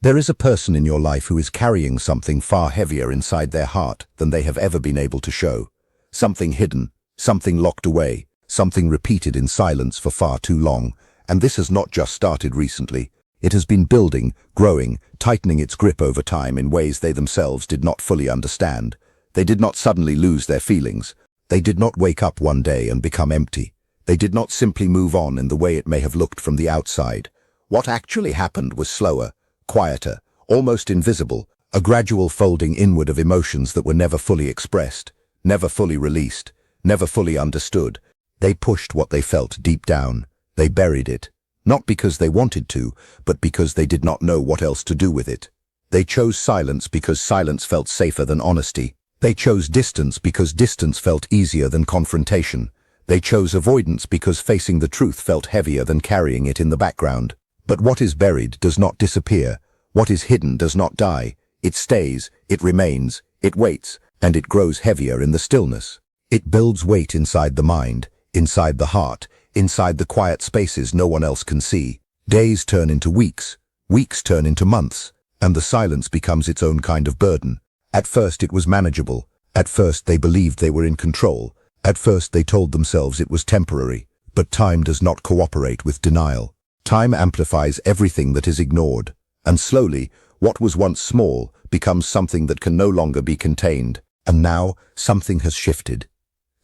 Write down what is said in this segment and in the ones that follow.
There is a person in your life who is carrying something far heavier inside their heart than they have ever been able to show. Something hidden, something locked away, something repeated in silence for far too long. And this has not just started recently. It has been building, growing, tightening its grip over time in ways they themselves did not fully understand. They did not suddenly lose their feelings. They did not wake up one day and become empty. They did not simply move on in the way it may have looked from the outside. What actually happened was slower, quieter, almost invisible, a gradual folding inward of emotions that were never fully expressed, never fully released, never fully understood. They pushed what they felt deep down. They buried it, not because they wanted to, but because they did not know what else to do with it. They chose silence because silence felt safer than honesty. They chose distance because distance felt easier than confrontation. They chose avoidance because facing the truth felt heavier than carrying it in the background. But what is buried does not disappear. What is hidden does not die. It stays, it remains, it waits, and it grows heavier in the stillness. It builds weight inside the mind, inside the heart, inside the quiet spaces no one else can see. Days turn into weeks, weeks turn into months, and the silence becomes its own kind of burden. At first it was manageable. At first they believed they were in control. At first they told themselves it was temporary. But time does not cooperate with denial. Time amplifies everything that is ignored. And slowly, what was once small becomes something that can no longer be contained. And now, something has shifted.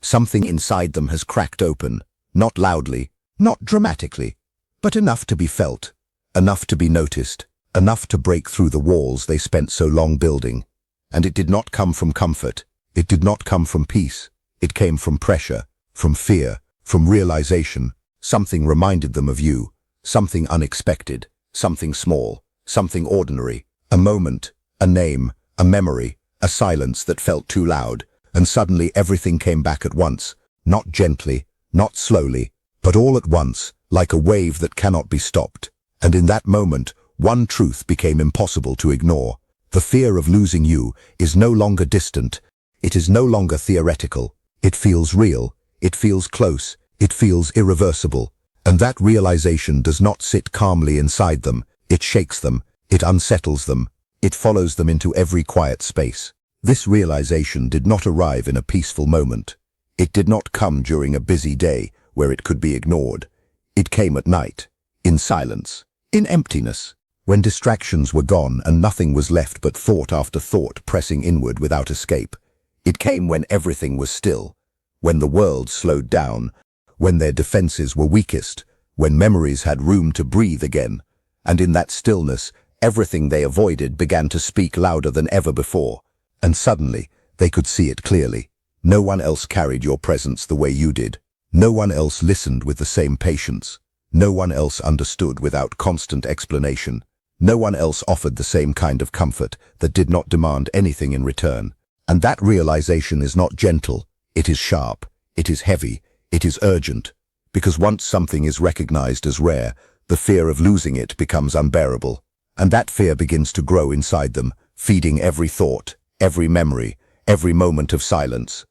Something inside them has cracked open. Not loudly, not dramatically, but enough to be felt, enough to be noticed, enough to break through the walls they spent so long building. And it did not come from comfort. It did not come from peace. It came from pressure, from fear, from realization. Something reminded them of you, something unexpected, something small, something ordinary, a moment, a name, a memory, a silence that felt too loud, and suddenly everything came back at once, not gently, not slowly, but all at once, like a wave that cannot be stopped. And in that moment, one truth became impossible to ignore. The fear of losing you is no longer distant. It is no longer theoretical. It feels real. It feels close. It feels irreversible. And that realization does not sit calmly inside them. It shakes them. It unsettles them. It follows them into every quiet space. This realization did not arrive in a peaceful moment. It did not come during a busy day where it could be ignored. It came at night, in silence, in emptiness, when distractions were gone and nothing was left but thought after thought pressing inward without escape. It came when everything was still, when the world slowed down, when their defenses were weakest, when memories had room to breathe again. And in that stillness, everything they avoided began to speak louder than ever before. And suddenly, they could see it clearly. No one else carried your presence the way you did. No one else listened with the same patience. No one else understood without constant explanation. No one else offered the same kind of comfort that did not demand anything in return. And that realization is not gentle. It is sharp. It is heavy. It is urgent. Because once something is recognized as rare, the fear of losing it becomes unbearable. And that fear begins to grow inside them, feeding every thought, every memory, every moment of silence.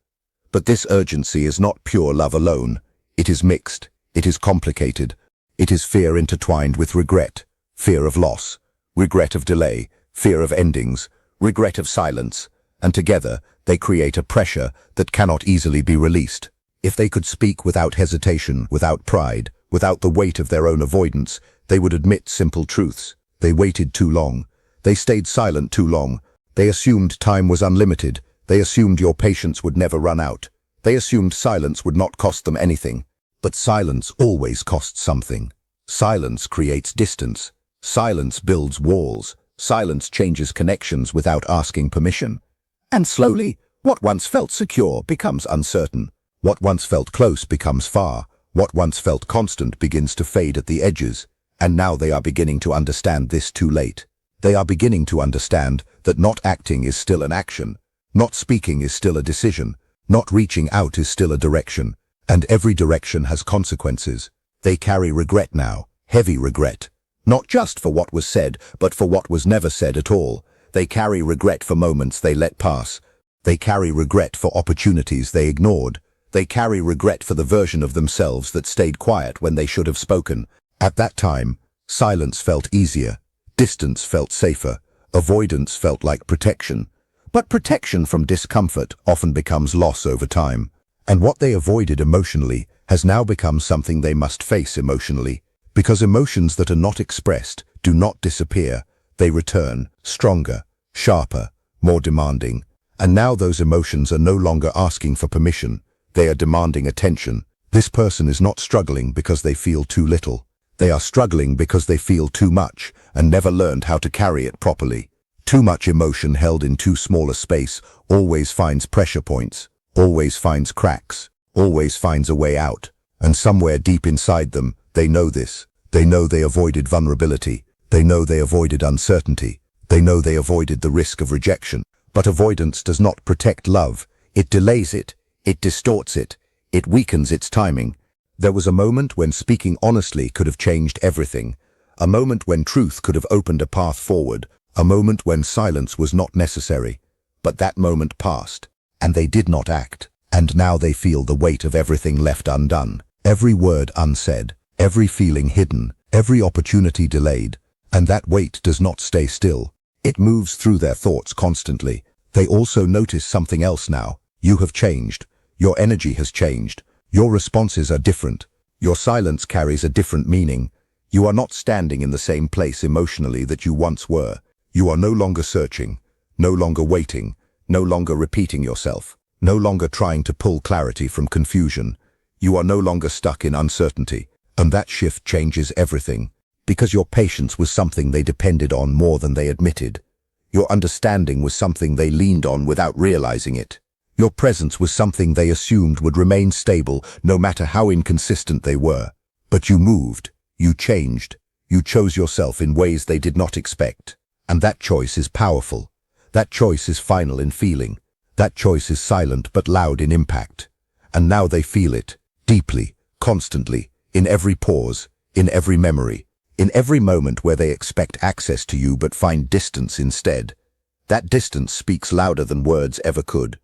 But this urgency is not pure love alone. It is mixed. It is complicated. It is fear intertwined with regret, fear of loss, regret of delay, fear of endings, regret of silence, and together they create a pressure that cannot easily be released. If they could speak without hesitation, without pride, without the weight of their own avoidance, they would admit simple truths. They waited too long. They stayed silent too long. They assumed time was unlimited. They assumed your patience would never run out. They assumed silence would not cost them anything. But silence always costs something. Silence creates distance. Silence builds walls. Silence changes connections without asking permission. And slowly, what once felt secure becomes uncertain. What once felt close becomes far. What once felt constant begins to fade at the edges. And now they are beginning to understand this too late. They are beginning to understand that not acting is still an action. Not speaking is still a decision. Not reaching out is still a direction. And every direction has consequences. They carry regret now, heavy regret. Not just for what was said, but for what was never said at all. They carry regret for moments they let pass. They carry regret for opportunities they ignored. They carry regret for the version of themselves that stayed quiet when they should have spoken. At that time, silence felt easier. Distance felt safer. Avoidance felt like protection. But protection from discomfort often becomes loss over time. And what they avoided emotionally has now become something they must face emotionally. Because emotions that are not expressed do not disappear. They return, stronger, sharper, more demanding. And now those emotions are no longer asking for permission. They are demanding attention. This person is not struggling because they feel too little. They are struggling because they feel too much and never learned how to carry it properly. Too much emotion held in too small a space always finds pressure points, always finds cracks, always finds a way out. And somewhere deep inside them, they know this. They know they avoided vulnerability. They know they avoided uncertainty. They know they avoided the risk of rejection. But avoidance does not protect love. It delays it. It distorts it. It weakens its timing. There was a moment when speaking honestly could have changed everything. A moment when truth could have opened a path forward. A moment when silence was not necessary. But that moment passed, and they did not act. And now they feel the weight of everything left undone. Every word unsaid. Every feeling hidden. Every opportunity delayed. And that weight does not stay still. It moves through their thoughts constantly. They also notice something else now. You have changed. Your energy has changed. Your responses are different. Your silence carries a different meaning. You are not standing in the same place emotionally that you once were. You are no longer searching, no longer waiting, no longer repeating yourself, no longer trying to pull clarity from confusion. You are no longer stuck in uncertainty. And that shift changes everything. Because your patience was something they depended on more than they admitted. Your understanding was something they leaned on without realizing it. Your presence was something they assumed would remain stable no matter how inconsistent they were. But you moved, you changed, you chose yourself in ways they did not expect. And that choice is powerful. That choice is final in feeling. That choice is silent but loud in impact. And now they feel it, deeply, constantly, in every pause, in every memory, in every moment where they expect access to you but find distance instead. That distance speaks louder than words ever could.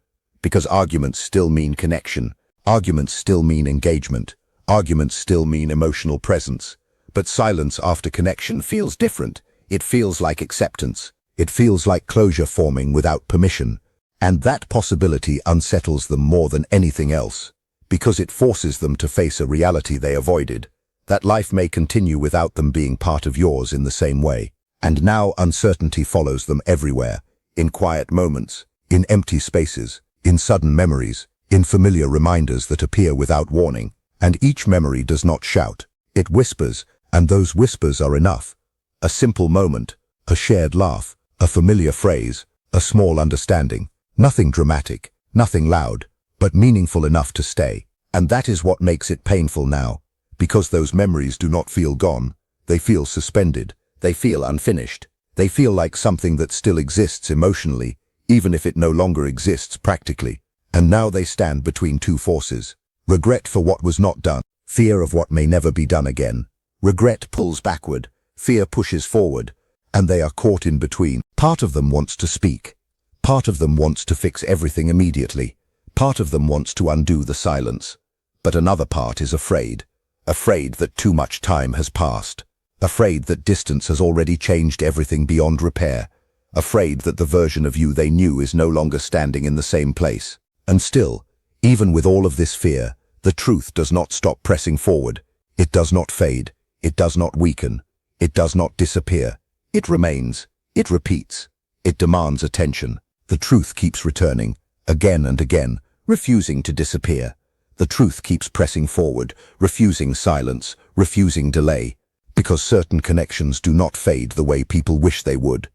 Because arguments still mean connection, arguments still mean engagement, arguments still mean emotional presence. But silence after connection feels different. It feels like acceptance. It feels like closure forming without permission. And that possibility unsettles them more than anything else. Because it forces them to face a reality they avoided. That life may continue without them being part of yours in the same way. And now uncertainty follows them everywhere. In quiet moments, in empty spaces, in sudden memories, in familiar reminders that appear without warning. And each memory does not shout. It whispers, and those whispers are enough. A simple moment, a shared laugh, a familiar phrase, a small understanding. Nothing dramatic, nothing loud, but meaningful enough to stay. And that is what makes it painful now. Because those memories do not feel gone. They feel suspended. They feel unfinished. They feel like something that still exists emotionally, even if it no longer exists practically. And now they stand between two forces. Regret for what was not done. Fear of what may never be done again. Regret pulls backward. Fear pushes forward. And they are caught in between. Part of them wants to speak. Part of them wants to fix everything immediately. Part of them wants to undo the silence. But another part is afraid. Afraid that too much time has passed. Afraid that distance has already changed everything beyond repair. Afraid that the version of you they knew is no longer standing in the same place. And still, even with all of this fear, the truth does not stop pressing forward. It does not fade. It does not weaken. It does not disappear. It remains. It repeats. It demands attention. The truth keeps returning, again and again, refusing to disappear. The truth keeps pressing forward, refusing silence, refusing delay. Because certain connections do not fade the way people wish they would.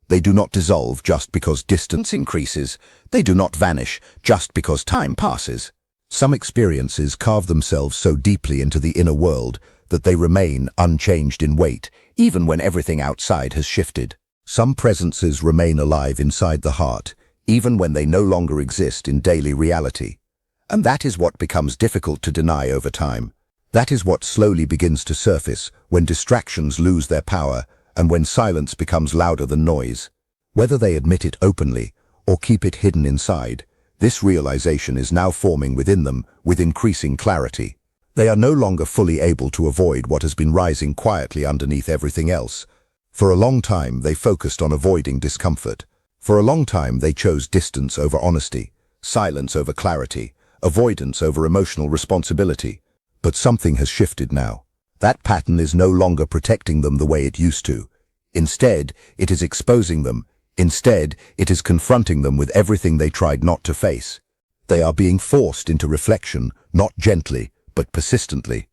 They do not dissolve just because distance increases. They do not vanish just because time passes. Some experiences carve themselves so deeply into the inner world that they remain unchanged in weight, even when everything outside has shifted. Some presences remain alive inside the heart, even when they no longer exist in daily reality. And that is what becomes difficult to deny over time. That is what slowly begins to surface when distractions lose their power and when silence becomes louder than noise. Whether they admit it openly or keep it hidden inside, this realization is now forming within them with increasing clarity. They are no longer fully able to avoid what has been rising quietly underneath everything else. For a long time, they focused on avoiding discomfort. For a long time, they chose distance over honesty, silence over clarity, avoidance over emotional responsibility. But something has shifted now. That pattern is no longer protecting them the way it used to. Instead, it is exposing them. Instead, it is confronting them with everything they tried not to face. They are being forced into reflection, not gently, but persistently.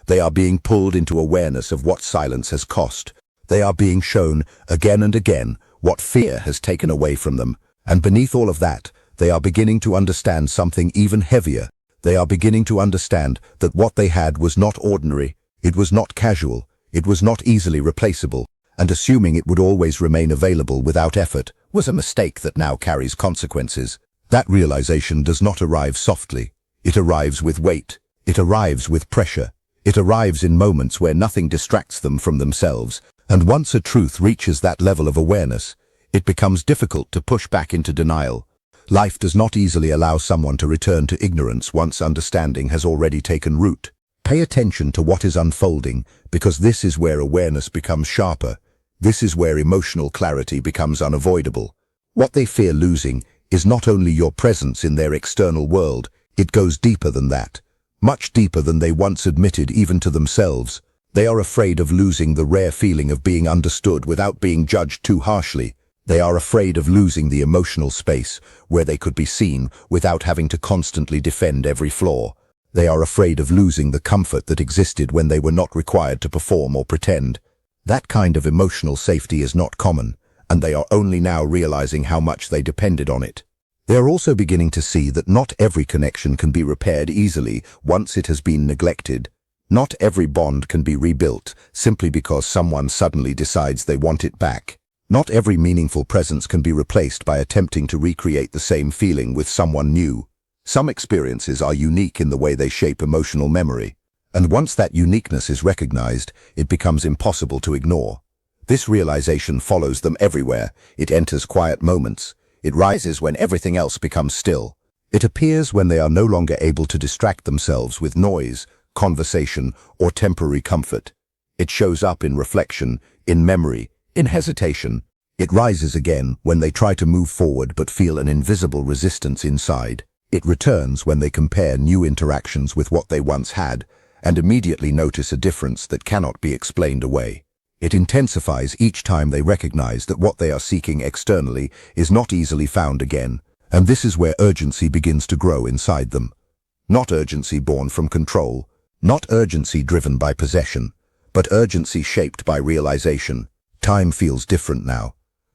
They are being pulled into awareness of what silence has cost. They are being shown, again and again, what fear has taken away from them. And beneath all of that, they are beginning to understand something even heavier. They are beginning to understand that what they had was not ordinary, it was not casual, it was not easily replaceable, and assuming it would always remain available without effort was a mistake that now carries consequences. That realization does not arrive softly. It arrives with weight. It arrives with pressure. It arrives in moments where nothing distracts them from themselves. And once a truth reaches that level of awareness, it becomes difficult to push back into denial. Life does not easily allow someone to return to ignorance once understanding has already taken root. Pay attention to what is unfolding, because this is where awareness becomes sharper. This is where emotional clarity becomes unavoidable. What they fear losing is not only your presence in their external world, it goes deeper than that. Much deeper than they once admitted even to themselves. They are afraid of losing the rare feeling of being understood without being judged too harshly. They are afraid of losing the emotional space where they could be seen without having to constantly defend every flaw. They are afraid of losing the comfort that existed when they were not required to perform or pretend. That kind of emotional safety is not common, and they are only now realizing how much they depended on it. They are also beginning to see that not every connection can be repaired easily once it has been neglected. Not every bond can be rebuilt simply because someone suddenly decides they want it back. Not every meaningful presence can be replaced by attempting to recreate the same feeling with someone new. Some experiences are unique in the way they shape emotional memory, and once that uniqueness is recognized, it becomes impossible to ignore. This realization follows them everywhere. It enters quiet moments. It rises when everything else becomes still. It appears when they are no longer able to distract themselves with noise, conversation, or temporary comfort. It shows up in reflection, in memory, in hesitation. It rises again when they try to move forward but feel an invisible resistance inside. It returns when they compare new interactions with what they once had and immediately notice a difference that cannot be explained away. It intensifies each time they recognize that what they are seeking externally is not easily found again, and this is where urgency begins to grow inside them. Not urgency born from control, not urgency driven by possession, but urgency shaped by realization. Time feels different now.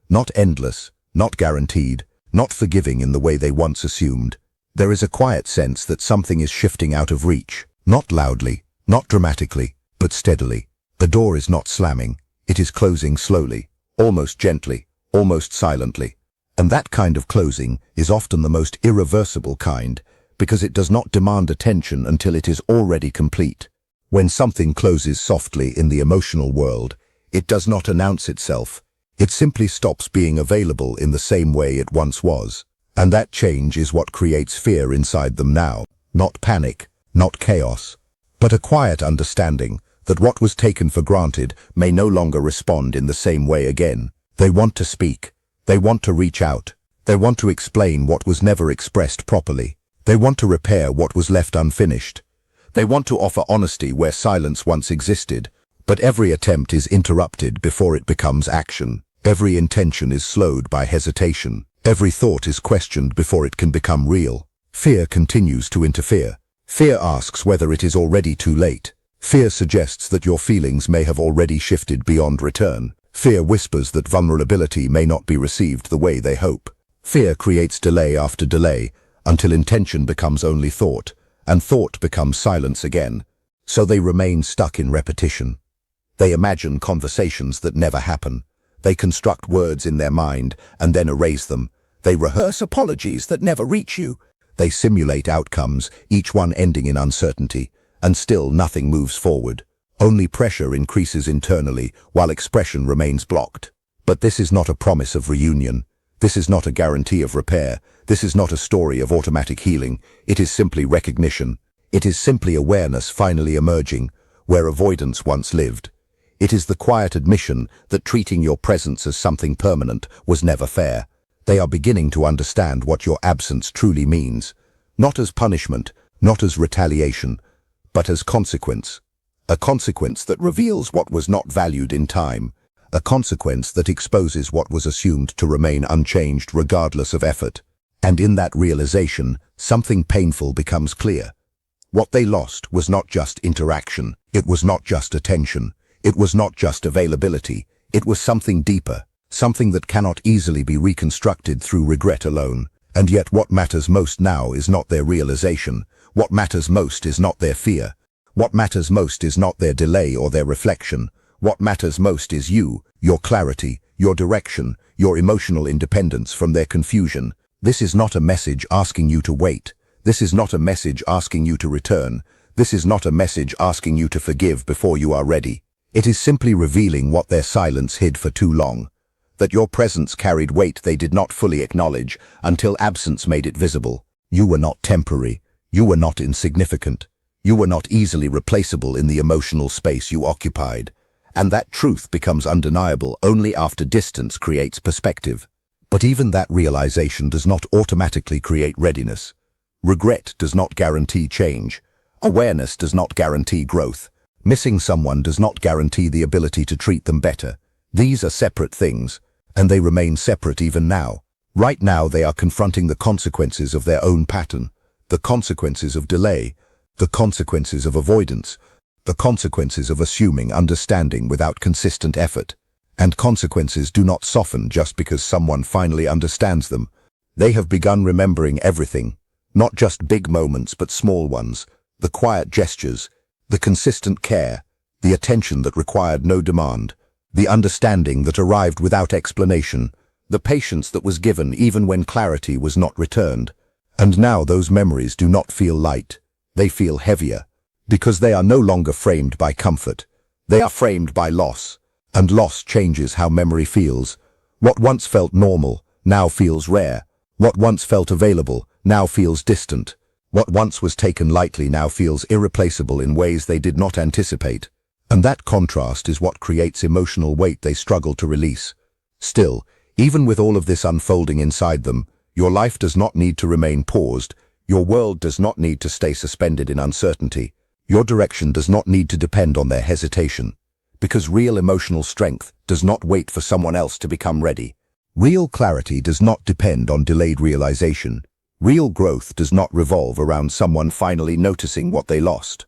Not endless, not guaranteed, not forgiving in the way they once assumed. There is a quiet sense that something is shifting out of reach, not loudly, not dramatically, but steadily. The door is not slamming, it is closing slowly, almost gently, almost silently. And that kind of closing is often the most irreversible kind, because it does not demand attention until it is already complete. When something closes softly in the emotional world, it does not announce itself. It simply stops being available in the same way it once was. And that change is what creates fear inside them now. Not panic, not chaos, but a quiet understanding that what was taken for granted may no longer respond in the same way again. They want to speak. They want to reach out. They want to explain what was never expressed properly. They want to repair what was left unfinished. They want to offer honesty where silence once existed, but every attempt is interrupted before it becomes action. Every intention is slowed by hesitation. Every thought is questioned before it can become real. Fear continues to interfere. Fear asks whether it is already too late. Fear suggests that your feelings may have already shifted beyond return. Fear whispers that vulnerability may not be received the way they hope. Fear creates delay after delay, until intention becomes only thought, and thought becomes silence again. So they remain stuck in repetition. They imagine conversations that never happen. They construct words in their mind and then erase them. They rehearse apologies that never reach you. They simulate outcomes, each one ending in uncertainty, and still nothing moves forward. Only pressure increases internally while expression remains blocked. But this is not a promise of reunion. This is not a guarantee of repair. This is not a story of automatic healing. It is simply recognition. It is simply awareness finally emerging where avoidance once lived. It is the quiet admission that treating your presence as something permanent was never fair. They are beginning to understand what your absence truly means, not as punishment, not as retaliation, but as consequence. A consequence that reveals what was not valued in time, a consequence that exposes what was assumed to remain unchanged regardless of effort. And in that realization, something painful becomes clear. What they lost was not just interaction, it was not just attention, it was not just availability, it was something deeper, something that cannot easily be reconstructed through regret alone. And yet what matters most now is not their realization, what matters most is not their fear, what matters most is not their delay or their reflection, what matters most is you, your clarity, your direction, your emotional independence from their confusion. This is not a message asking you to wait. This is not a message asking you to return. This is not a message asking you to forgive before you are ready. It is simply revealing what their silence hid for too long. That your presence carried weight they did not fully acknowledge until absence made it visible. You were not temporary. You were not insignificant. You were not easily replaceable in the emotional space you occupied. And that truth becomes undeniable only after distance creates perspective. But even that realization does not automatically create readiness. Regret does not guarantee change. Awareness does not guarantee growth. Missing someone does not guarantee the ability to treat them better. These are separate things, and they remain separate even now. Right now they are confronting the consequences of their own pattern, the consequences of delay, the consequences of avoidance, the consequences of assuming understanding without consistent effort. And consequences do not soften just because someone finally understands them. They have begun remembering everything, not just big moments but small ones, the quiet gestures, the consistent care, the attention that required no demand, the understanding that arrived without explanation, the patience that was given even when clarity was not returned. And now those memories do not feel light, they feel heavier, because they are no longer framed by comfort. They are framed by loss. And loss changes how memory feels. What once felt normal now feels rare. What once felt available now feels distant. What once was taken lightly now feels irreplaceable in ways they did not anticipate. And that contrast is what creates emotional weight they struggle to release. Still, even with all of this unfolding inside them, your life does not need to remain paused. Your world does not need to stay suspended in uncertainty. Your direction does not need to depend on their hesitation. Because real emotional strength does not wait for someone else to become ready. Real clarity does not depend on delayed realization. Real growth does not revolve around someone finally noticing what they lost.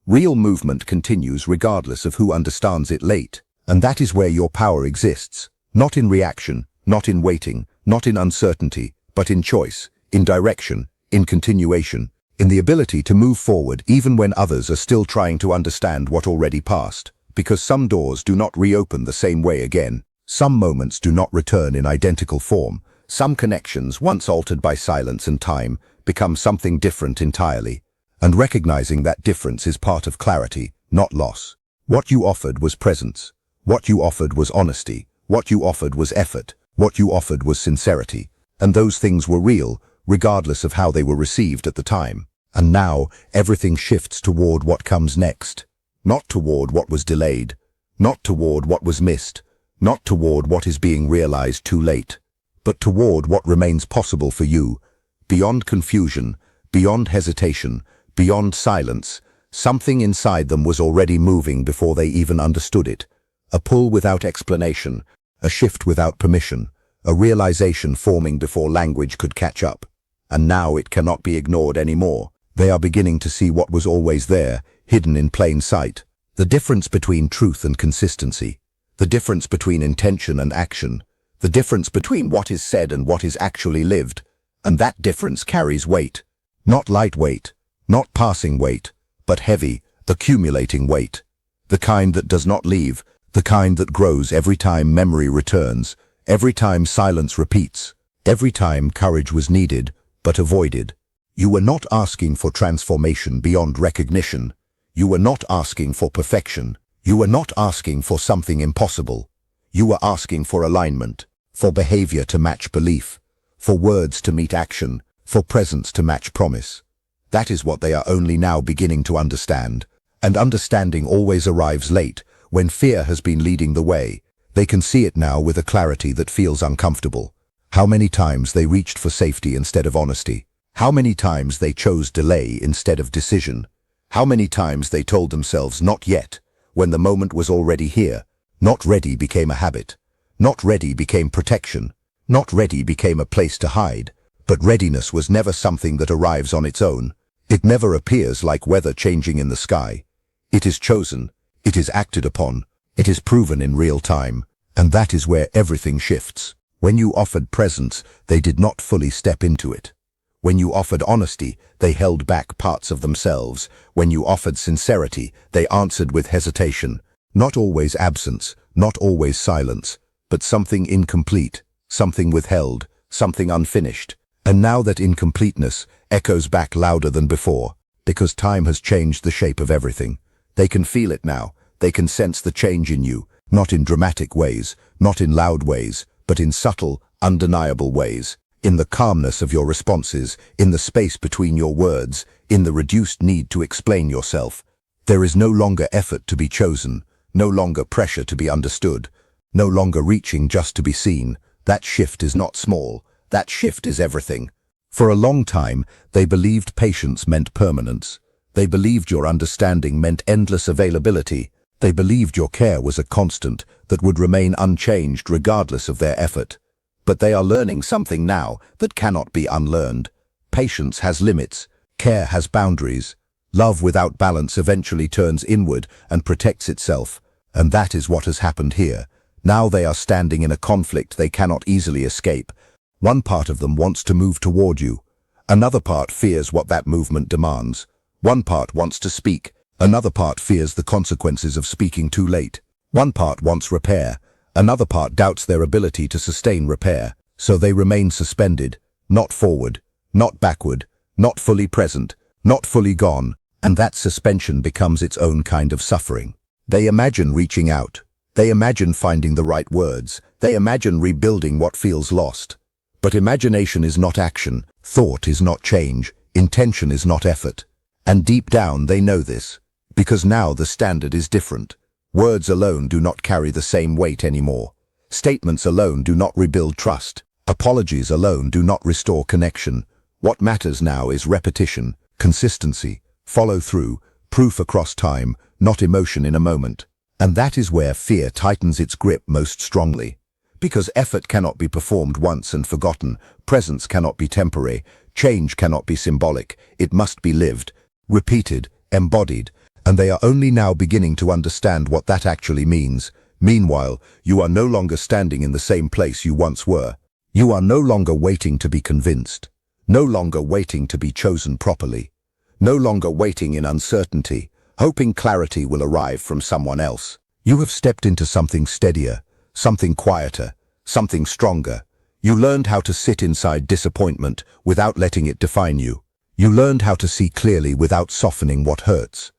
Real movement continues regardless of who understands it late. And that is where your power exists. Not in reaction, not in waiting, not in uncertainty, but in choice, in direction, in continuation, in the ability to move forward even when others are still trying to understand what already passed. Because some doors do not reopen the same way again. Some moments do not return in identical form. Some connections, once altered by silence and time, become something different entirely. And recognizing that difference is part of clarity, not loss. What you offered was presence. What you offered was honesty. What you offered was effort. What you offered was sincerity. And those things were real, regardless of how they were received at the time. And now, everything shifts toward what comes next. Not toward what was delayed, not toward what was missed, not toward what is being realized too late, but toward what remains possible for you, beyond confusion, beyond hesitation, beyond silence. Something inside them was already moving before they even understood it. A pull without explanation, a shift without permission, a realization forming before language could catch up. And now it cannot be ignored anymore. They are beginning to see what was always there, hidden in plain sight. The difference between truth and consistency. The difference between intention and action. The difference between what is said and what is actually lived. And that difference carries weight. Not light weight, not passing weight, but heavy, accumulating weight. The kind that does not leave, the kind that grows every time memory returns, every time silence repeats, every time courage was needed, but avoided. You were not asking for transformation beyond recognition. You were not asking for perfection. You were not asking for something impossible. You were asking for alignment, for behavior to match belief, for words to meet action, for presence to match promise. That is what they are only now beginning to understand. And understanding always arrives late, when fear has been leading the way. They can see it now with a clarity that feels uncomfortable. How many times they reached for safety instead of honesty. How many times they chose delay instead of decision. How many times they told themselves not yet, when the moment was already here. Not ready became a habit. Not ready became protection. Not ready became a place to hide. But readiness was never something that arrives on its own. It never appears like weather changing in the sky. It is chosen. It is acted upon. It is proven in real time. And that is where everything shifts. When you offered presence, they did not fully step into it. When you offered honesty, they held back parts of themselves. When you offered sincerity, they answered with hesitation. Not always absence, not always silence, but something incomplete, something withheld, something unfinished. And now that incompleteness echoes back louder than before, because time has changed the shape of everything. They can feel it now. They can sense the change in you, not in dramatic ways, not in loud ways, but in subtle, undeniable ways. In the calmness of your responses, in the space between your words, in the reduced need to explain yourself. There is no longer effort to be chosen, no longer pressure to be understood, no longer reaching just to be seen. That shift is not small. That shift is everything. For a long time, they believed patience meant permanence. They believed your understanding meant endless availability. They believed your care was a constant that would remain unchanged regardless of their effort. But they are learning something now that cannot be unlearned. Patience has limits. Care has boundaries. Love without balance eventually turns inward and protects itself. And that is what has happened here. Now they are standing in a conflict they cannot easily escape. One part of them wants to move toward you. Another part fears what that movement demands. One part wants to speak. Another part fears the consequences of speaking too late. One part wants repair. Another part doubts their ability to sustain repair. So they remain suspended, not forward, not backward, not fully present, not fully gone. And that suspension becomes its own kind of suffering. They imagine reaching out. They imagine finding the right words. They imagine rebuilding what feels lost. But imagination is not action. Thought is not change. Intention is not effort. And deep down they know this. Because now the standard is different. Words alone do not carry the same weight anymore. Statements alone do not rebuild trust. Apologies alone do not restore connection. What matters now is repetition, consistency, follow through, proof across time, not emotion in a moment. And that is where fear tightens its grip most strongly. Because effort cannot be performed once and forgotten, presence cannot be temporary, change cannot be symbolic, it must be lived, repeated, embodied. And they are only now beginning to understand what that actually means. Meanwhile, you are no longer standing in the same place you once were. You are no longer waiting to be convinced. No longer waiting to be chosen properly. No longer waiting in uncertainty, hoping clarity will arrive from someone else. You have stepped into something steadier, something quieter, something stronger. You learned how to sit inside disappointment without letting it define you. You learned how to see clearly without softening what hurts.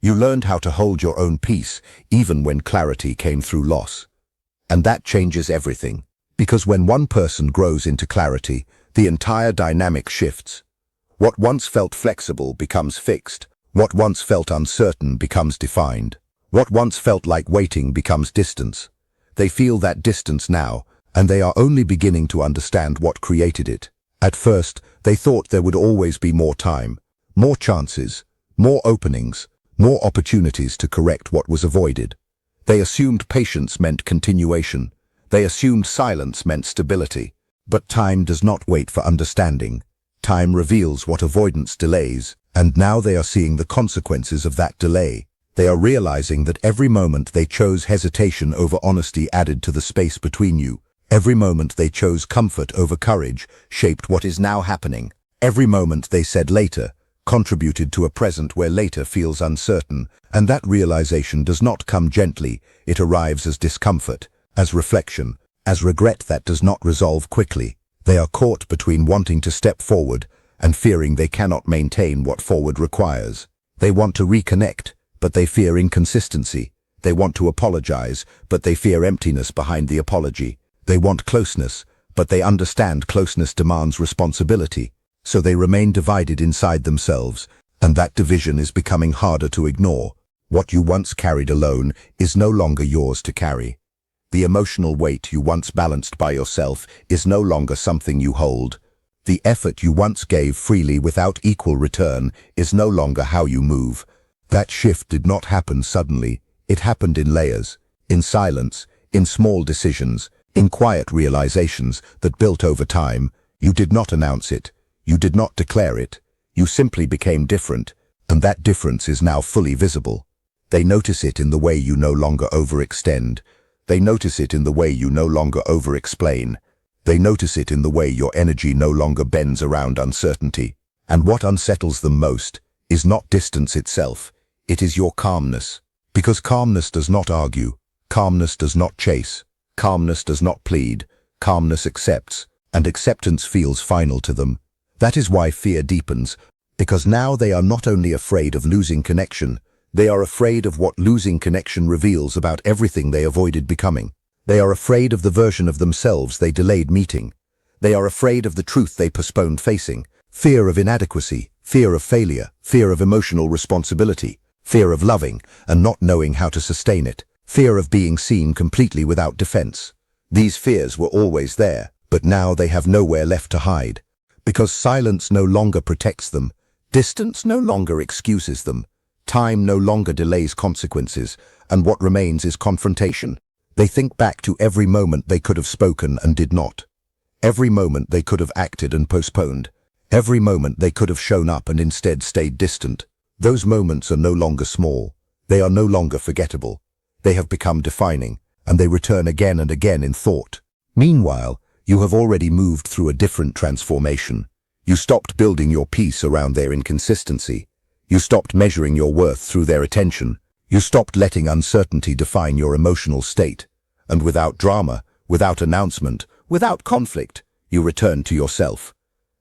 You learned how to hold your own peace, even when clarity came through loss. And that changes everything. Because when one person grows into clarity, the entire dynamic shifts. What once felt flexible becomes fixed. What once felt uncertain becomes defined. What once felt like waiting becomes distance. They feel that distance now, and they are only beginning to understand what created it. At first, they thought there would always be more time, more chances, more openings, more opportunities to correct what was avoided. They assumed patience meant continuation. They assumed silence meant stability. But time does not wait for understanding. Time reveals what avoidance delays, and now they are seeing the consequences of that delay. They are realizing that every moment they chose hesitation over honesty added to the space between you. Every moment they chose comfort over courage shaped what is now happening. Every moment they said later contributed to a present where later feels uncertain, and that realization does not come gently. It arrives as discomfort, as reflection, as regret that does not resolve quickly. They are caught between wanting to step forward and fearing they cannot maintain what forward requires. They want to reconnect, but they fear inconsistency. They want to apologize, but they fear emptiness behind the apology. They want closeness, but they understand closeness demands responsibility. So they remain divided inside themselves, and that division is becoming harder to ignore. What you once carried alone is no longer yours to carry. The emotional weight you once balanced by yourself is no longer something you hold. The effort you once gave freely without equal return is no longer how you move. That shift did not happen suddenly. It happened in layers, in silence, in small decisions, in quiet realizations that built over time. You did not announce it. You did not declare it. You simply became different, and that difference is now fully visible. They notice it in the way you no longer overextend. They notice it in the way you no longer over-explain. They notice it in the way your energy no longer bends around uncertainty. And what unsettles them most is not distance itself. It is your calmness. Because calmness does not argue. Calmness does not chase. Calmness does not plead. Calmness accepts, and acceptance feels final to them. That is why fear deepens, because now they are not only afraid of losing connection, they are afraid of what losing connection reveals about everything they avoided becoming. They are afraid of the version of themselves they delayed meeting. They are afraid of the truth they postponed facing. Fear of inadequacy, fear of failure, fear of emotional responsibility, fear of loving and not knowing how to sustain it, fear of being seen completely without defense. These fears were always there, but now they have nowhere left to hide. Because silence no longer protects them, distance no longer excuses them, time no longer delays consequences, and what remains is confrontation. They think back to every moment they could have spoken and did not. Every moment they could have acted and postponed. Every moment they could have shown up and instead stayed distant. Those moments are no longer small. They are no longer forgettable. They have become defining, and they return again and again in thought. Meanwhile, you have already moved through a different transformation. You stopped building your peace around their inconsistency. You stopped measuring your worth through their attention. You stopped letting uncertainty define your emotional state. And without drama, without announcement, without conflict, you returned to yourself.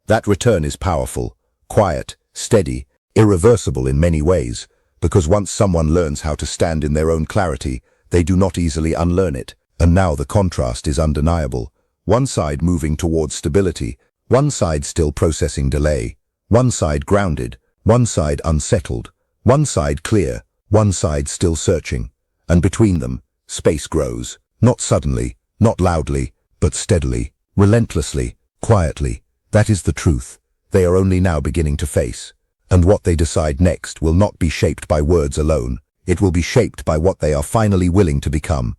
That return is powerful, quiet, steady, irreversible in many ways, because once someone learns how to stand in their own clarity, they do not easily unlearn it. And now the contrast is undeniable. One side moving towards stability, one side still processing delay, one side grounded, one side unsettled, one side clear, one side still searching. And between them, space grows, not suddenly, not loudly, but steadily, relentlessly, quietly. That is the truth they are only now beginning to face. And what they decide next will not be shaped by words alone. It will be shaped by what they are finally willing to become.